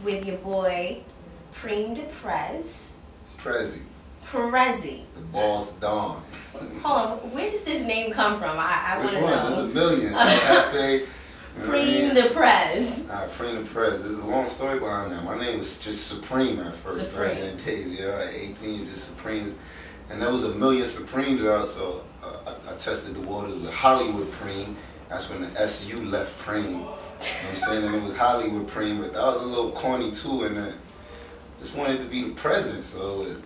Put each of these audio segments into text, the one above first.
with your boy, PREME Da PREZ. Prezi. Prezi. The boss Don. Hold on, where does this name come from? I want to know. There's a million. Cafe. PREME Da PREZ. PREME Da PREZ. There's a long story behind that. My name was just Supreme at first. Supreme. Back in the days, yeah, at 18, just Supreme. And there was a million Supremes out, so I tested the waters with Hollywood Preme. That's when the SU left Preme. You know what I'm saying? And it was Hollywood Preme, but that was a little corny too, and then just wanted to be the president, so it was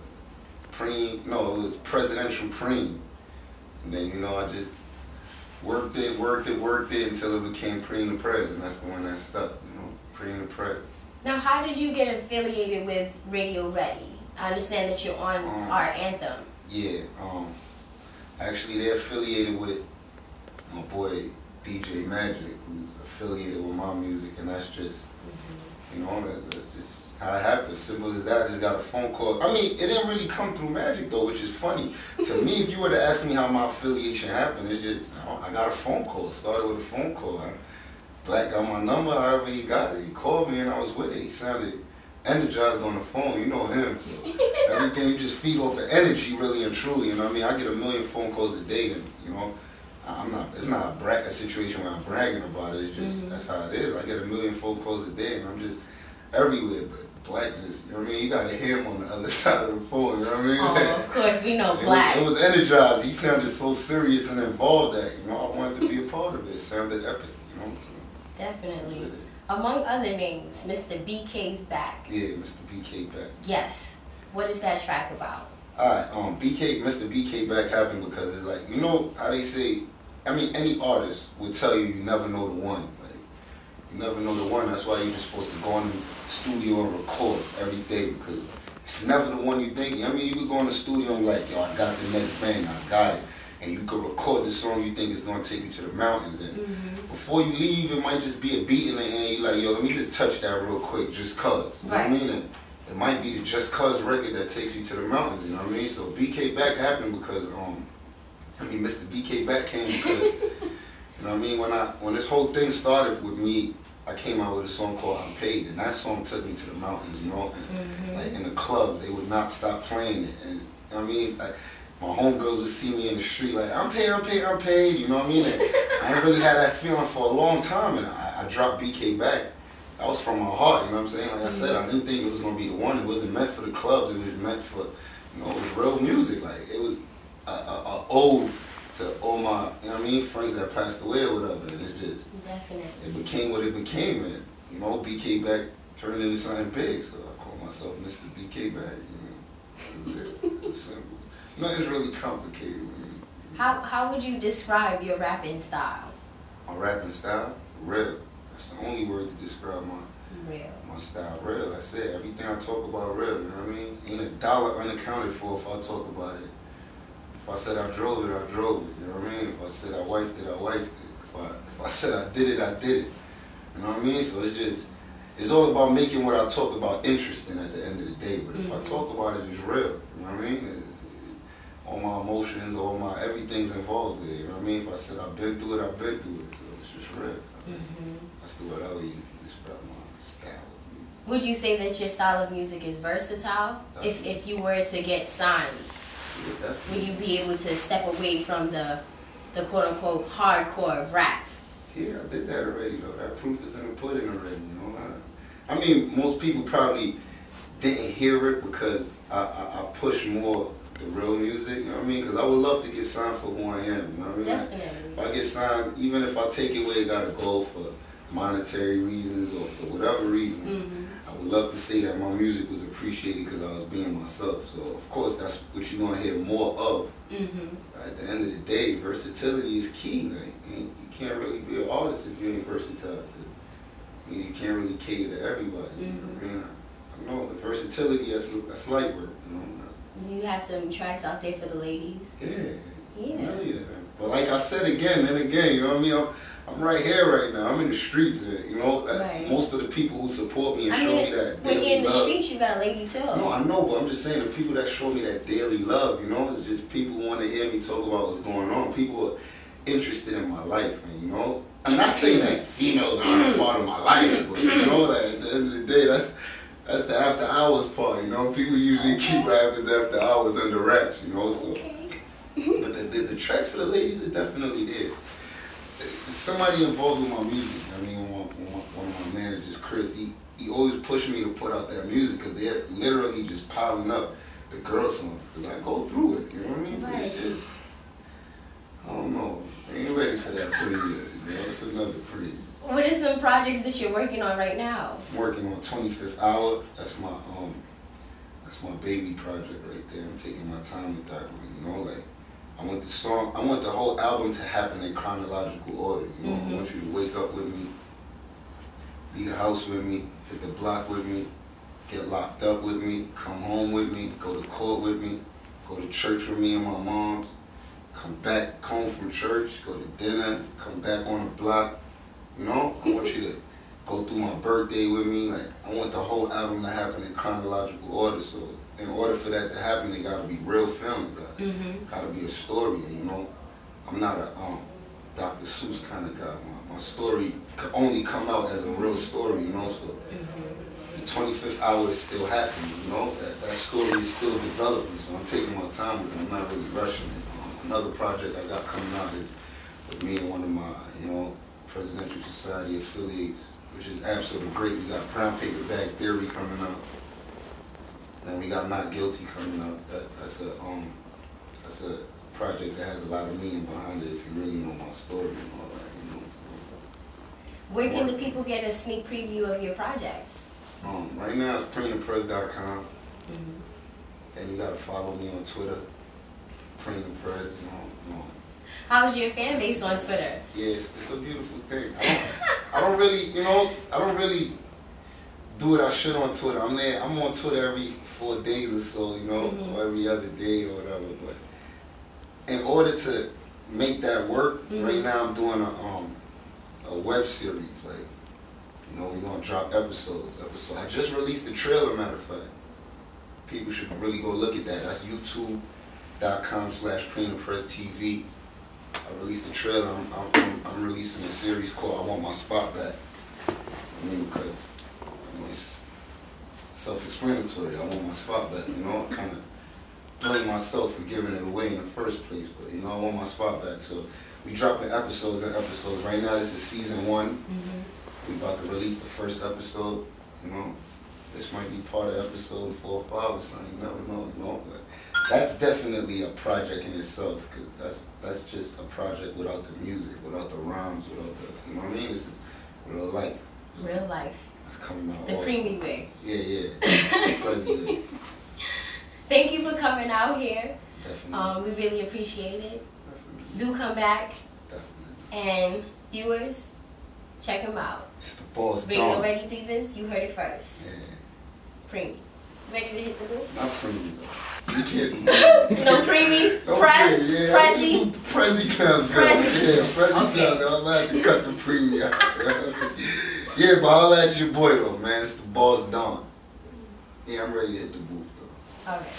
it was Presidential Preme. And then, you know, I just worked it until it became PREME Da PREZ, and that's the one that stuck, you know, PREME Da PREZ. Now, how did you get affiliated with Radio Ready? I understand that you're on our anthem. Yeah, actually they're affiliated with my boy DJ Magic, who's affiliated with my music, and that's just, you know, that's just how it happened. Simple as that. I just got a phone call. I mean, it didn't really come through Magic though, which is funny. To me, if you were to ask me how my affiliation happened, it's just, I got a phone call. It started with a phone call. Black got my number, however he got it. He called me and I was with it. He sounded energized on the phone, you know him. So everything, you just feed off of energy, really and truly. You know what I mean? I get a million phone calls a day, and you know, it's not a situation where I'm bragging about it. It's just that's how it is. I get a million phone calls a day, and I'm just everywhere. But Black just, you know what I mean? You got to hear him on the other side of the phone. You know what I mean? Oh, of course, we know Black. It was energized. He sounded so serious and involved that, you know, I wanted to be a part of it. It sounded epic, you know. So, definitely. Among other names, Mr. BK's back. Yeah, Mr. BK back. Yes. What is that track about? Alright, Mr. BK back happened because it's like, you know how they say, I mean, any artist will tell you never know the one. Like, you never know the one. That's why you're just supposed to go in the studio and record every day, because it's never the one you think. I mean, you could go in the studio and like, yo, I got the next bang, I got it. And you could record the song you think is going to take you to the mountains. And before you leave, it might just be a beat in the end. You're like, yo, let me just touch that real quick, just cuz. You know what I mean? And it might be the Just Cuz record that takes you to the mountains, you know what I mean? So BK back happened because, Mr. BK back came because, you know what I mean? When this whole thing started with me, I came out with a song called I'm Paid, and that song took me to the mountains, you know? And, like in the clubs, they would not stop playing it. And, you know what I mean? Like, my homegirls would see me in the street like, I'm paid, you know what I mean? And I ain't really had that feeling for a long time, and I dropped BK back. That was from my heart, you know what I'm saying? Like I said, I didn't think it was going to be the one. It wasn't meant for the clubs. It was meant for, you know, it was real music. Like, it was a ode to all my, you know what I mean, friends that passed away or whatever. And it's just, definitely, it became what it became. And, you know, BK back turned into something big. So I call myself Mr. BK back, you know. It was simple. Nothing's really complicated with me. How would you describe your rapping style? My rapping style? Real. That's the only word to describe my style. Real. That's it. Everything I talk about real, you know what I mean? Ain't a dollar unaccounted for if I talk about it. If I said I drove it, I drove it. You know what I mean? If I said I wifed it, I wifed it. If I said I did it, I did it. You know what I mean? So it's all about making what I talk about interesting at the end of the day. But if I talk about it, it's real. You know what I mean? All my emotions, everything's involved with it. You know what I mean? If I said I've been through it, I've been through it. So it's just real. That's the word I would use to describe my style of music. Would you say that your style of music is versatile? If you were to get signed, would you be able to step away from the quote-unquote hardcore rap? Yeah, I did that already, though. That proof is in the pudding already, you know? I mean, most people probably didn't hear it because I push more the real music, you know what I mean? Because I would love to get signed for who I am, you know what I mean? Definitely. If I get signed, even if I take it where it gotta go for monetary reasons or for whatever reason, I would love to say that my music was appreciated because I was being myself. So of course that's what you're gonna hear more of. At the end of the day, versatility is key. Like, you can't really be an artist if you ain't versatile. I mean, you can't really cater to everybody. You know what I mean? I know the versatility, that's light work, you know. Do you have some tracks out there for the ladies? Yeah. But like I said again and again, you know what I mean? I'm right here right now. I'm in the streets, and, you know, most of the people who support me and show me that when daily you're in the love, streets, you got a lady too. No, I know, but I'm just saying the people that show me that daily love, you know, it's just people want to hear me talk about what's going on. People are interested in my life, and, you know, I'm not saying that females aren't a part of my life, but, you know, that at the end of the day, the after hours part, you know. People usually keep what happens after hours under wraps, you know. So, but the tracks for the ladies are definitely there. Somebody involved with my music. I mean, one of my managers, Chris, he always pushed me to put out that music because they're literally just piling up the girl songs. Because I go through it, you know what I mean? Right. It's just, I don't know. I ain't ready for that premiere, you know. It's another premiere. What are some projects that you're working on right now? I'm working on 25th Hour. That's my baby project right there. I'm taking my time with that one, you know, like I want the whole album to happen in chronological order, you know. I want you to wake up with me, leave the house with me, hit the block with me, get locked up with me, come home with me, go to court with me, go to church with me and my mom's, come back home from church, go to dinner, come back on the block. You know, I want you to go through my birthday with me. Like, I want the whole album to happen in chronological order. So, in order for that to happen, it gotta be real feelings. Gotta be a story. And, you know, I'm not a Dr. Seuss kind of guy. My story could only come out as a real story. You know, so the 25th Hour is still happening. You know, that story is still developing. So I'm taking my time with it. I'm not really rushing it. Another project I got coming out is with me and one of my, you know, Presidential Society affiliates, which is absolutely great. We got Brown Paper Bag Theory coming out. Then we got Not Guilty coming out. That's a project that has a lot of meaning behind it if you really know my story and all that, you know. Where can the people get a sneak preview of your projects? Right now it's PREME.prez.com. And you gotta follow me on Twitter, PREME Da PREZ, you know. How's your fan base on Twitter? Yes, it's a beautiful thing. I don't really do what I should on Twitter. I'm on Twitter every 4 days or so, you know, or every other day or whatever. But in order to make that work, right now I'm doing a web series. Like, you know, we're gonna drop episodes. I just released the trailer, matter of fact. People should really go look at that. That's youtube.com/PREME Da PREZ TV. I released the trailer. I'm releasing a series called I Want My Spot Back. I mean, because, you know, it's self-explanatory. I want my spot back, you know. I kind of blame myself for giving it away in the first place, but, you know, I want my spot back. So we dropping episodes and episodes. Right now, this is season 1. We about to release the first episode, you know. This might be part of episode 4 or 5 or something. You never know, you know. But that's definitely a project in itself, because that's just a project without the music, without the rhymes, without the, you know what I mean? This is real life. Real life. It's coming out. The preemie way. Yeah. President. Thank you for coming out here. Definitely. We really appreciate it. Definitely. Do come back. Definitely. And viewers, check him out. It's the boss. RadioReady Divas, you heard it first. Yeah. Preemie. Ready to hit the roof? Not preemie though. You can't do No preemie? Prez? Yeah, Prezi? Prezi sounds good. Prezi. Yeah, Prezi sounds good. I'm about to cut the preemie out. Yeah, but I'll at your boy though, man. It's the boss Don. Yeah, I'm ready to hit the booth though. Okay.